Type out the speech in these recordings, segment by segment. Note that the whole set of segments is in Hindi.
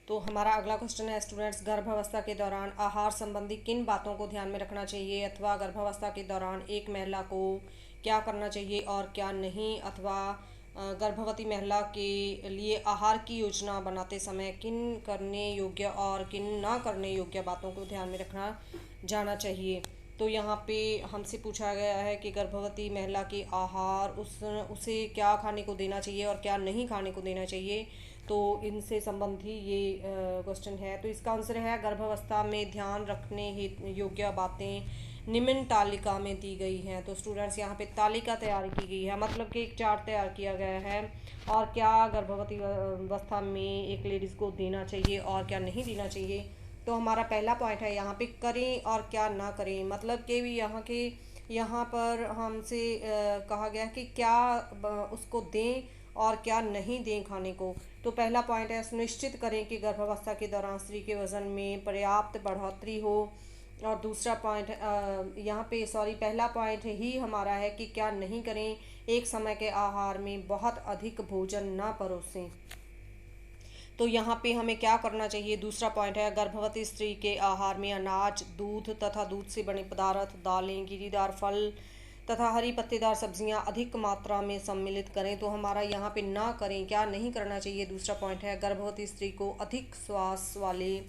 तो हमारा अगला क्वेश्चन है स्टूडेंट्स, गर्भावस्था के दौरान आहार संबंधी किन बातों को ध्यान में रखना चाहिए, अथवा गर्भावस्था के दौरान एक महिला को क्या करना चाहिए और क्या नहीं, अथवा गर्भवती महिला के लिए आहार की योजना बनाते समय किन करने योग्य और किन ना करने योग्य बातों को ध्यान में रखना जाना चाहिए। तो यहाँ पे हमसे पूछा गया है कि गर्भवती महिला के आहार उसे क्या खाने को देना चाहिए और क्या नहीं खाने को देना चाहिए। तो इनसे संबंधी ये क्वेश्चन है। तो इसका आंसर है गर्भावस्था में ध्यान रखने योग्य बातें निम्न तालिका में दी गई हैं। तो स्टूडेंट्स यहाँ पे तालिका तैयार की गई है, मतलब कि एक चार्ट तैयार किया गया है और क्या गर्भवती अवस्था में एक लेडीज़ को देना चाहिए और क्या नहीं देना चाहिए। तो हमारा पहला पॉइंट है यहाँ पे करें और क्या ना करें, मतलब कि भी यहाँ पर हमसे कहा गया कि क्या उसको दें और क्या नहीं दें खाने को। तो पहला पॉइंट है सुनिश्चित करें कि गर्भावस्था के दौरान स्त्री के वजन में पर्याप्त बढ़ोतरी हो। और दूसरा पॉइंट यहाँ पे पहला पॉइंट ही हमारा है कि क्या नहीं करें, एक समय के आहार में बहुत अधिक भोजन ना परोसें। तो यहाँ पे हमें क्या करना चाहिए, दूसरा पॉइंट है गर्भवती स्त्री के आहार में अनाज, दूध तथा दूध से बने पदार्थ, दालें, गिरीदार फल तथा हरी पत्तेदार सब्जियां अधिक मात्रा में सम्मिलित करें। तो हमारा यहाँ पे ना करें, क्या नहीं करना चाहिए, दूसरा पॉइंट है गर्भवती स्त्री को अधिक स्वास वाले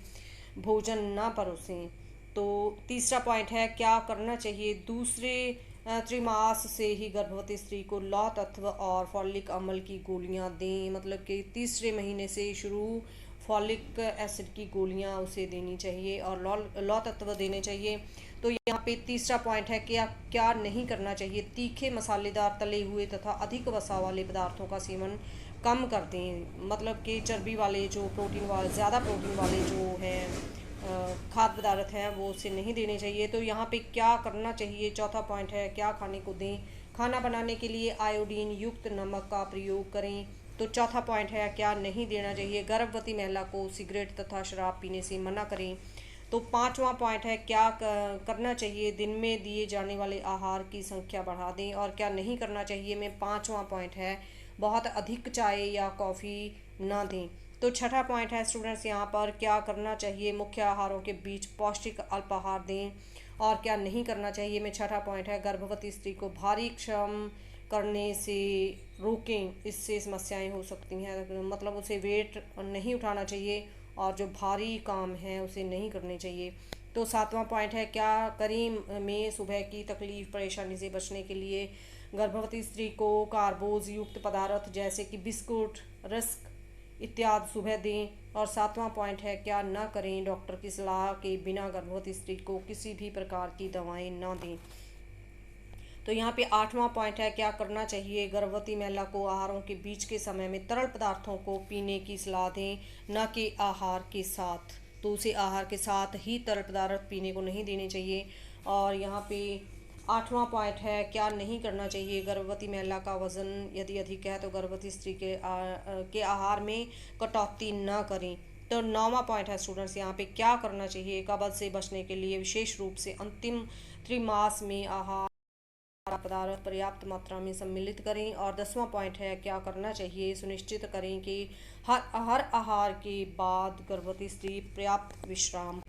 भोजन ना परोसें। तो तीसरा पॉइंट है क्या करना चाहिए, दूसरे त्रिमास से ही गर्भवती स्त्री को लौ तत्व और फॉलिक अम्ल की गोलियां दें, मतलब कि तीसरे महीने से शुरू फॉलिक एसिड की गोलियां उसे देनी चाहिए और लौ तत्व देने चाहिए। तो यहाँ पे तीसरा पॉइंट है कि क्या नहीं करना चाहिए, तीखे मसालेदार तले हुए तथा अधिक वसा वाले पदार्थों का सेवन कम कर दें, मतलब कि चर्बी वाले जो प्रोटीन वाले ज़्यादा प्रोटीन वाले जो हैं खाद्य पदार्थ हैं वो उसे नहीं देने चाहिए। तो यहाँ पे क्या करना चाहिए, चौथा पॉइंट है क्या खाने को दें, खाना बनाने के लिए आयोडीन युक्त नमक का प्रयोग करें। तो चौथा पॉइंट है क्या नहीं देना चाहिए, गर्भवती महिला को सिगरेट तथा शराब पीने से मना करें। तो पांचवा पॉइंट है क्या करना चाहिए, दिन में दिए जाने वाले आहार की संख्या बढ़ा दें। और क्या नहीं करना चाहिए में पांचवा पॉइंट है बहुत अधिक चाय या कॉफ़ी ना दें। तो छठा पॉइंट है स्टूडेंट्स यहाँ पर क्या करना चाहिए, मुख्य आहारों के बीच पौष्टिक अल्पाहार दें। और क्या नहीं करना चाहिए में छठा पॉइंट है गर्भवती स्त्री को भारी श्रम करने से रोकें, इससे समस्याएं हो सकती हैं, मतलब उसे वेट नहीं उठाना चाहिए और जो भारी काम है उसे नहीं करने चाहिए। तो सातवां पॉइंट है क्या करें में सुबह की तकलीफ परेशानी से बचने के लिए गर्भवती स्त्री को कार्बोज युक्त पदार्थ जैसे कि बिस्कुट, रस्क इत्यादि सुबह दें। और सातवां पॉइंट है क्या ना करें, डॉक्टर की सलाह के बिना गर्भवती स्त्री को किसी भी प्रकार की दवाएं ना दें। तो यहाँ पे आठवां पॉइंट है क्या करना चाहिए, गर्भवती महिला को आहारों के बीच के समय में तरल पदार्थों को पीने की सलाह दें, न कि आहार के साथ। तो उसे आहार के साथ ही तरल पदार्थ पीने को नहीं देने चाहिए। और यहाँ पे आठवां पॉइंट है क्या नहीं करना चाहिए, गर्भवती महिला का वजन यदि अधिक है तो गर्भवती स्त्री के आहार में कटौती न करें। तो नौवां पॉइंट है स्टूडेंट्स यहाँ पे क्या करना चाहिए, कब्ज से बचने के लिए विशेष रूप से अंतिम त्रिमास में आहार पदार्थ पर्याप्त मात्रा में सम्मिलित करें। और 10वां पॉइंट है क्या करना चाहिए, सुनिश्चित करें कि हर आहार के बाद गर्भवती स्त्री पर्याप्त विश्राम।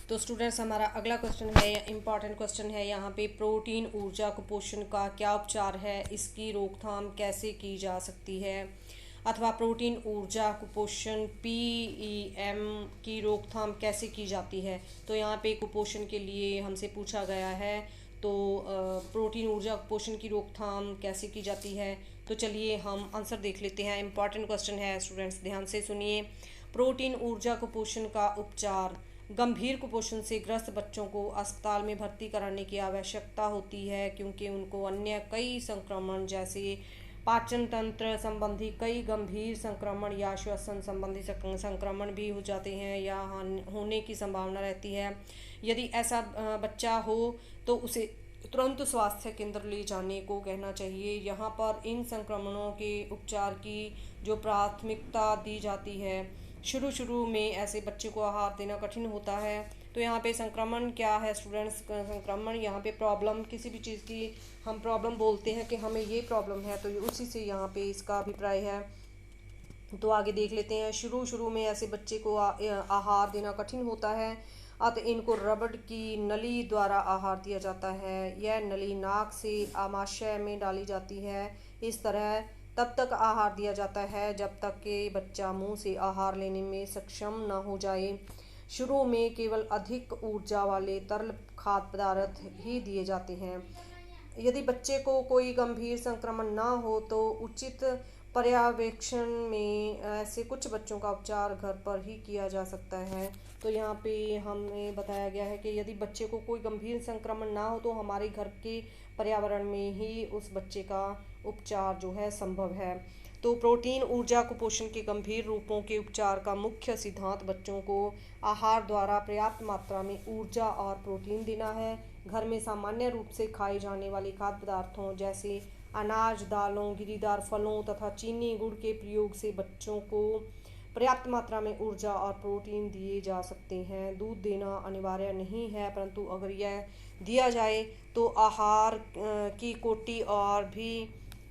तो स्टूडेंट्स हमारा अगला क्वेश्चन है, इम्पॉर्टेंट क्वेश्चन है यहाँ पे, प्रोटीन ऊर्जा कुपोषण का क्या उपचार है, इसकी रोकथाम कैसे की जा सकती है, अथवा प्रोटीन ऊर्जा कुपोषण PEM की रोकथाम कैसे की जाती है। तो यहाँ पे कुपोषण के लिए हमसे पूछा गया है, तो प्रोटीन ऊर्जा कुपोषण की रोकथाम कैसे की जाती है। तो चलिए हम आंसर देख लेते हैं। इंपॉर्टेंट क्वेश्चन है स्टूडेंट्स, ध्यान से सुनिए। प्रोटीन ऊर्जा कुपोषण का उपचार, गंभीर कुपोषण से ग्रस्त बच्चों को अस्पताल में भर्ती कराने की आवश्यकता होती है, क्योंकि उनको अन्य कई संक्रमण जैसे पाचन तंत्र संबंधी कई गंभीर संक्रमण या श्वसन संबंधी संक्रमण भी हो जाते हैं या होने की संभावना रहती है। यदि ऐसा बच्चा हो तो उसे तुरंत स्वास्थ्य केंद्र ले जाने को कहना चाहिए। यहाँ पर इन संक्रमणों के उपचार की जो प्राथमिकता दी जाती है, शुरू में ऐसे बच्चे को आहार देना कठिन होता है। तो यहाँ पे संक्रमण क्या है स्टूडेंट्स, संक्रमण यहाँ पे प्रॉब्लम, किसी भी चीज़ की हम प्रॉब्लम बोलते हैं कि हमें ये प्रॉब्लम है, तो उसी से यहाँ पे इसका अभिप्राय है। तो आगे देख लेते हैं। शुरू में ऐसे बच्चे को आहार देना कठिन होता है, अतः इनको रबड़ की नली द्वारा आहार दिया जाता है। यह नली नाक से आमाशय में डाली जाती है। इस तरह तब तक आहार दिया जाता है जब तक कि बच्चा मुंह से आहार लेने में सक्षम न हो जाए। शुरू में केवल अधिक ऊर्जा वाले तरल खाद्य पदार्थ ही दिए जाते हैं। यदि बच्चे को कोई गंभीर संक्रमण ना हो तो उचित पर्यवेक्षण में ऐसे कुछ बच्चों का उपचार घर पर ही किया जा सकता है। तो यहाँ पे हमें बताया गया है कि यदि बच्चे को कोई गंभीर संक्रमण ना हो तो हमारे घर के पर्यावरण में ही उस बच्चे का उपचार जो है संभव है। तो प्रोटीन ऊर्जा कुपोषण के गंभीर रूपों के उपचार का मुख्य सिद्धांत बच्चों को आहार द्वारा पर्याप्त मात्रा में ऊर्जा और प्रोटीन देना है। घर में सामान्य रूप से खाए जाने वाले खाद्य पदार्थों जैसे अनाज, दालों, गिरीदार फलों तथा चीनी गुड़ के प्रयोग से बच्चों को पर्याप्त मात्रा में ऊर्जा और प्रोटीन दिए जा सकते हैं। दूध देना अनिवार्य नहीं है, परंतु अगर यह दिया जाए तो आहार की कोटि और भी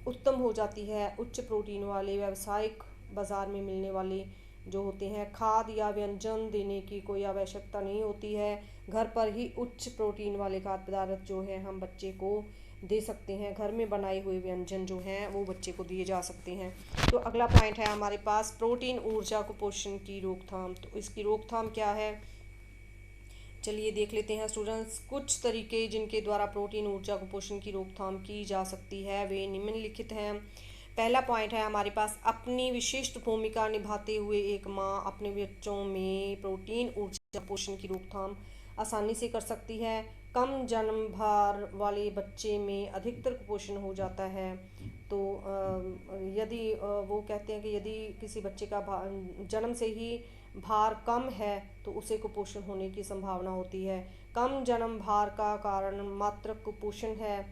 उत्तम हो जाती है। उच्च प्रोटीन वाले व्यावसायिक बाजार में मिलने वाले जो होते हैं खाद्य या व्यंजन देने की कोई आवश्यकता नहीं होती है। घर पर ही उच्च प्रोटीन वाले खाद्य पदार्थ जो है हम बच्चे को दे सकते हैं। घर में बनाए हुए व्यंजन जो हैं वो बच्चे को दिए जा सकते हैं। तो अगला पॉइंट है हमारे पास प्रोटीन ऊर्जा कुपोषण की रोकथाम। तो इसकी रोकथाम क्या है, चलिए देख लेते हैं स्टूडेंट्स। कुछ तरीके जिनके द्वारा प्रोटीन ऊर्जा कुपोषण की रोकथाम की जा सकती है वे निम्नलिखित हैं। पहला पॉइंट है हमारे पास अपनी विशिष्ट भूमिका निभाते हुए एक माँ अपने बच्चों में प्रोटीन ऊर्जा कुपोषण की रोकथाम आसानी से कर सकती है। कम जन्म भार वाले बच्चे में अधिकतर कुपोषण हो जाता है। तो यदि वो कहते हैं कि यदि किसी बच्चे का जन्म से ही भार कम है तो उसे कुपोषण होने की संभावना होती है। कम जन्म भार का कारण मात्र कुपोषण है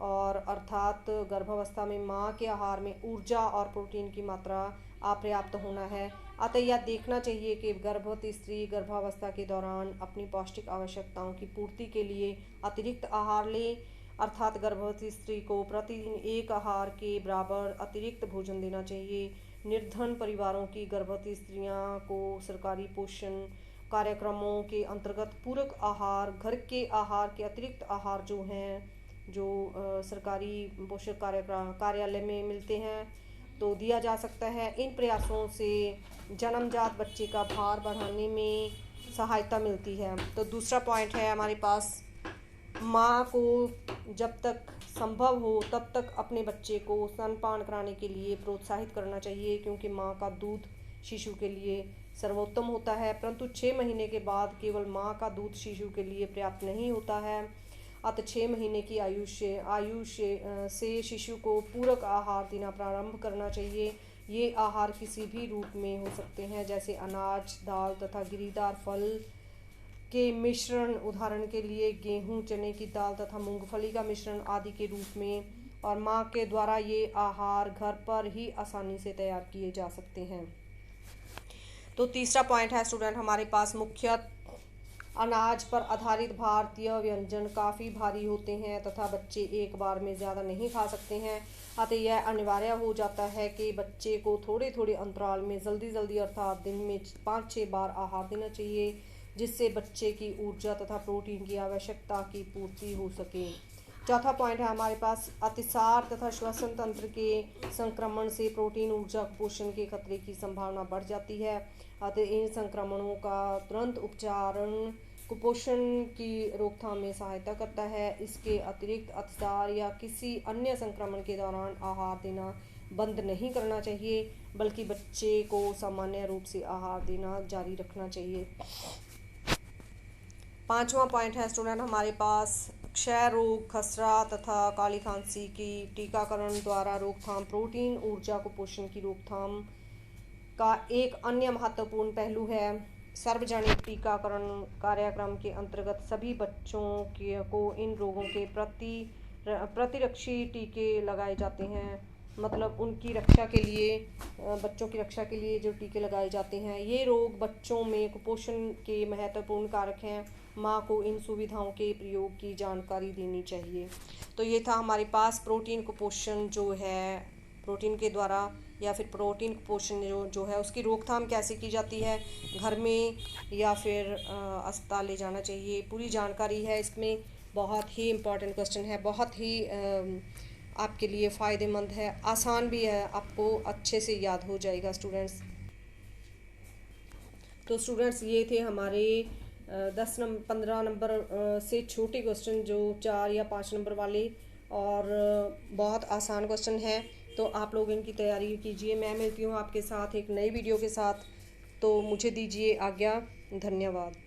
और अर्थात गर्भावस्था में माँ के आहार में ऊर्जा और प्रोटीन की मात्रा अपर्याप्त होना है। अतः यह देखना चाहिए कि गर्भवती स्त्री गर्भावस्था के दौरान अपनी पौष्टिक आवश्यकताओं की पूर्ति के लिए अतिरिक्त आहार ले, अर्थात गर्भवती स्त्री को प्रतिदिन एक आहार के बराबर अतिरिक्त भोजन देना चाहिए। निर्धन परिवारों की गर्भवती स्त्रियां को सरकारी पोषण कार्यक्रमों के अंतर्गत पूरक आहार, घर के आहार के अतिरिक्त आहार जो हैं जो सरकारी पोषण कार्यालय में मिलते हैं तो दिया जा सकता है। इन प्रयासों से जन्मजात बच्चे का भार बढ़ाने में सहायता मिलती है। तो दूसरा पॉइंट है हमारे पास माँ को जब तक संभव हो तब तक अपने बच्चे को स्तनपान कराने के लिए प्रोत्साहित करना चाहिए, क्योंकि माँ का दूध शिशु के लिए सर्वोत्तम होता है। परंतु 6 महीने के बाद केवल माँ का दूध शिशु के लिए पर्याप्त नहीं होता है। अतः 6 महीने की आयु से शिशु को पूरक आहार देना प्रारंभ करना चाहिए। ये आहार किसी भी रूप में हो सकते हैं, जैसे अनाज, दाल तथा गिरीदार फल के मिश्रण, उदाहरण के लिए गेहूं, चने की दाल तथा मूंगफली का मिश्रण आदि के रूप में, और माँ के द्वारा ये आहार घर पर ही आसानी से तैयार किए जा सकते हैं। तो तीसरा पॉइंट है स्टूडेंट हमारे पास मुख्य अनाज पर आधारित भारतीय व्यंजन काफ़ी भारी होते हैं तथा बच्चे एक बार में ज़्यादा नहीं खा सकते हैं। अतः यह अनिवार्य हो जाता है कि बच्चे को थोड़े थोड़े अंतराल में जल्दी अर्थात दिन में 5-6 बार आहार देना चाहिए, जिससे बच्चे की ऊर्जा तथा प्रोटीन की आवश्यकता की पूर्ति हो सके। चौथा पॉइंट है हमारे पास अतिसार तथा श्वसन तंत्र के संक्रमण से प्रोटीन ऊर्जा कुपोषण के खतरे की संभावना बढ़ जाती है। अतः इन संक्रमणों का तुरंत उपचारण कुपोषण की रोकथाम में सहायता करता है। इसके अतिरिक्त अतिसार या किसी अन्य संक्रमण के दौरान आहार देना बंद नहीं करना चाहिए, बल्कि बच्चे को सामान्य रूप से आहार देना जारी रखना चाहिए। पांचवा पॉइंट है स्टूडेंट हमारे पास क्षय रोग, खसरा तथा काली खांसी की टीकाकरण द्वारा रोकथाम। प्रोटीन ऊर्जा कुपोषण की रोकथाम का एक अन्य महत्वपूर्ण पहलू है। सार्वजनिक टीकाकरण कार्यक्रम के अंतर्गत सभी बच्चों को इन रोगों के प्रतिरक्षी टीके लगाए जाते हैं। मतलब उनकी रक्षा के लिए, बच्चों की रक्षा के लिए जो टीके लगाए जाते हैं। ये रोग बच्चों में कुपोषण के महत्वपूर्ण कारक हैं। माँ को इन सुविधाओं के प्रयोग की जानकारी देनी चाहिए। तो ये था हमारे पास प्रोटीन कुपोषण जो है, प्रोटीन के द्वारा या फिर प्रोटीन कुपोषण जो है उसकी रोकथाम कैसे की जाती है, घर में या फिर अस्पताल ले जाना चाहिए, पूरी जानकारी है इसमें। बहुत ही इम्पॉर्टेंट क्वेश्चन है, बहुत ही आपके लिए फ़ायदेमंद है, आसान भी है, आपको अच्छे से याद हो जाएगा स्टूडेंट्स। तो स्टूडेंट्स ये थे हमारे 15 नंबर से छोटे क्वेश्चन, जो 4 या 5 नंबर वाले, और बहुत आसान क्वेश्चन है। तो आप लोग इनकी तैयारी कीजिए। मैं मिलती हूँ आपके साथ एक नई वीडियो के साथ। तो मुझे दीजिए आज्ञा। धन्यवाद।